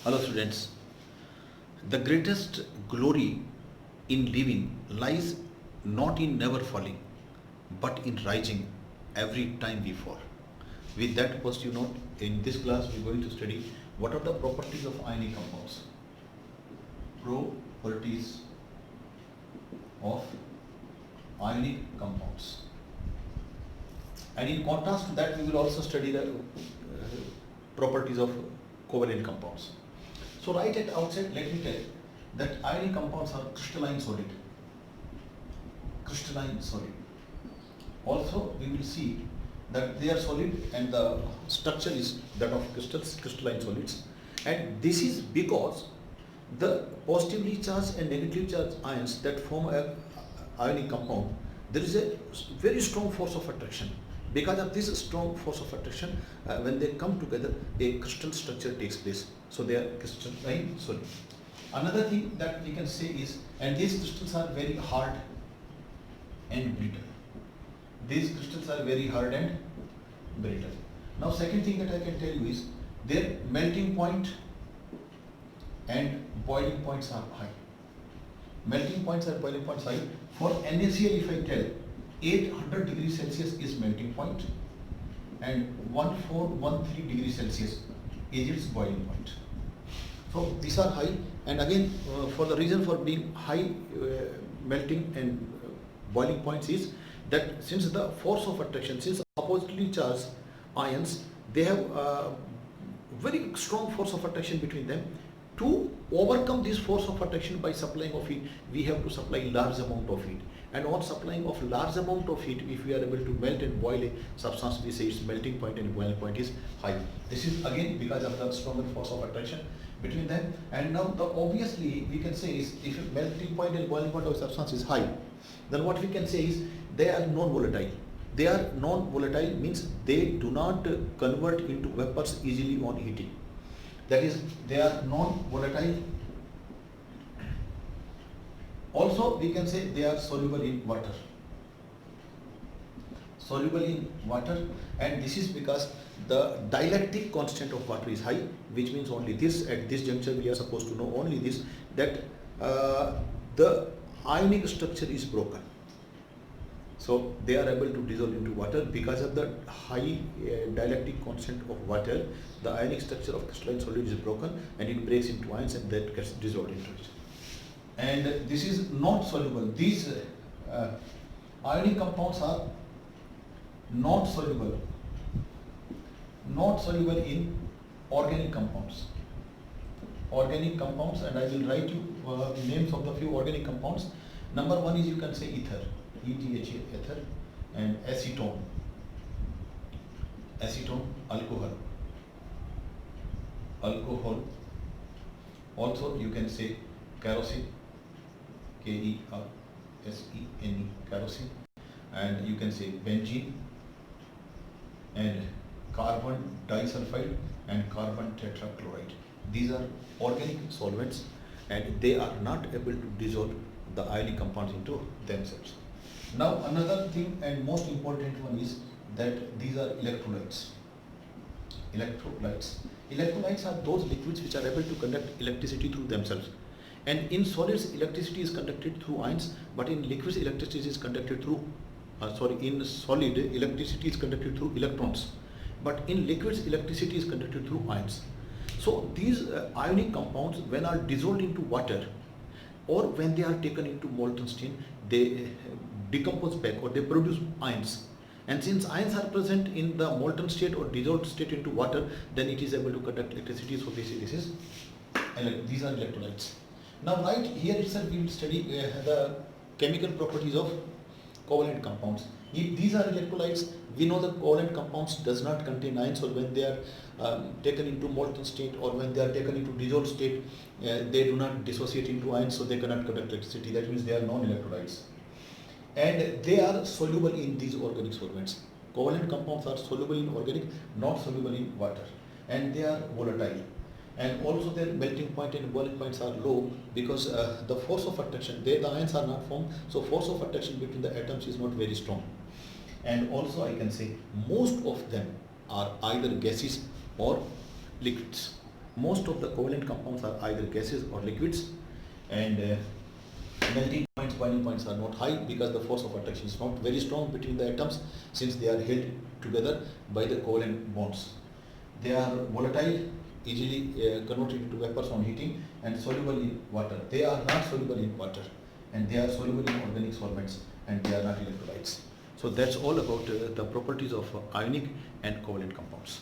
Hello students. The greatest glory in living lies not in never falling, but in rising every time we fall. With that positive note, in this class we are going to study what are the properties of ionic compounds. Properties of ionic compounds. And in contrast to that, we will also study the properties of covalent compounds. So right at outset, let me tell you that ionic compounds are crystalline solid. Crystalline solid. Also, we will see that they are solid and the structure is that of crystals, crystalline solids. And this is because the positively charged and negatively charged ions that form a ionic compound, there is a very strong force of attraction. Because of this strong force of attraction, when they come together, a crystal structure takes place. So they are crystalline solid. Another thing that we can say is, and these crystals are very hard and brittle. These crystals are very hard and brittle. Now, second thing that I can tell you is their melting point and boiling points are high. Melting points and boiling points high. For NaCl, if I tell 800 degrees Celsius is melting point and 1413 degrees Celsius is its boiling point. So these are high, and again for the reason for being high melting and boiling points is that since the force of attraction, since oppositely charged ions, they have very strong force of attraction between them. To overcome this force of attraction by supplying of heat, we have to supply large amount of heat. And on supplying of large amount of heat, if we are able to melt and boil a substance, we say its melting point and boiling point is high. This is again because of the stronger force of attraction between them. And now obviously we can say is if melting point and boiling point of substance is high, then what we can say is they are non-volatile. They are non-volatile means they do not convert into vapors easily on heating. That is, they are non-volatile. Also, we can say they are soluble in water. Soluble in water, and this is because the dielectric constant of water is high, which means only this, at this juncture we are supposed to know only this, that the ionic structure is broken. So they are able to dissolve into water because of the high dielectric constant of water. The ionic structure of crystalline solid is broken and it breaks into ions and that gets dissolved into it. And this is not soluble. These ionic compounds are not soluble in organic compounds. Organic compounds, and I will write you names of the few organic compounds. Number one is, you can say ether. ETHA, ether, and acetone, alcohol. Also you can say kerosene, KERSENE, kerosene, and you can say benzene, and carbon disulfide and carbon tetrachloride. These are organic solvents and they are not able to dissolve the ionic compounds into themselves. Now another thing and most important one is that these are electrolytes. Electrolytes are those liquids which are able to conduct electricity through themselves. And in solids, electricity is conducted through ions, but in liquids, electricity is conducted through, in solid, electricity is conducted through electrons. But in liquids, electricity is conducted through ions. So these ionic compounds, when are dissolved into water, or when they are taken into molten state, they decompose back or they produce ions. And since ions are present in the molten state or dissolved state into water, then it is able to conduct electricity. So these are electrolytes. Now right here itself we will study the chemical properties of covalent compounds. If these are electrolytes, we know that covalent compounds does not contain ions, or when they are taken into molten state or when they are taken into dissolved state, they do not dissociate into ions, so they cannot conduct electricity. That means they are non-electrolytes. And they are soluble in these organic solvents. Covalent compounds are soluble in organic, not soluble in water, and they are volatile. And also their melting point and boiling points are low because the force of attraction, the ions are not formed, so force of attraction between the atoms is not very strong. And also I can say most of them are either gases or liquids. most of the covalent compounds are either gases or liquids, and melting points, boiling points are not high because the force of attraction is not very strong between the atoms, since they are held together by the covalent bonds. They are volatile, easily converted into vapors on heating, and soluble in water. They are not soluble in water, and they are soluble in organic solvents, and they are not electrolytes. So that's all about the properties of ionic and covalent compounds.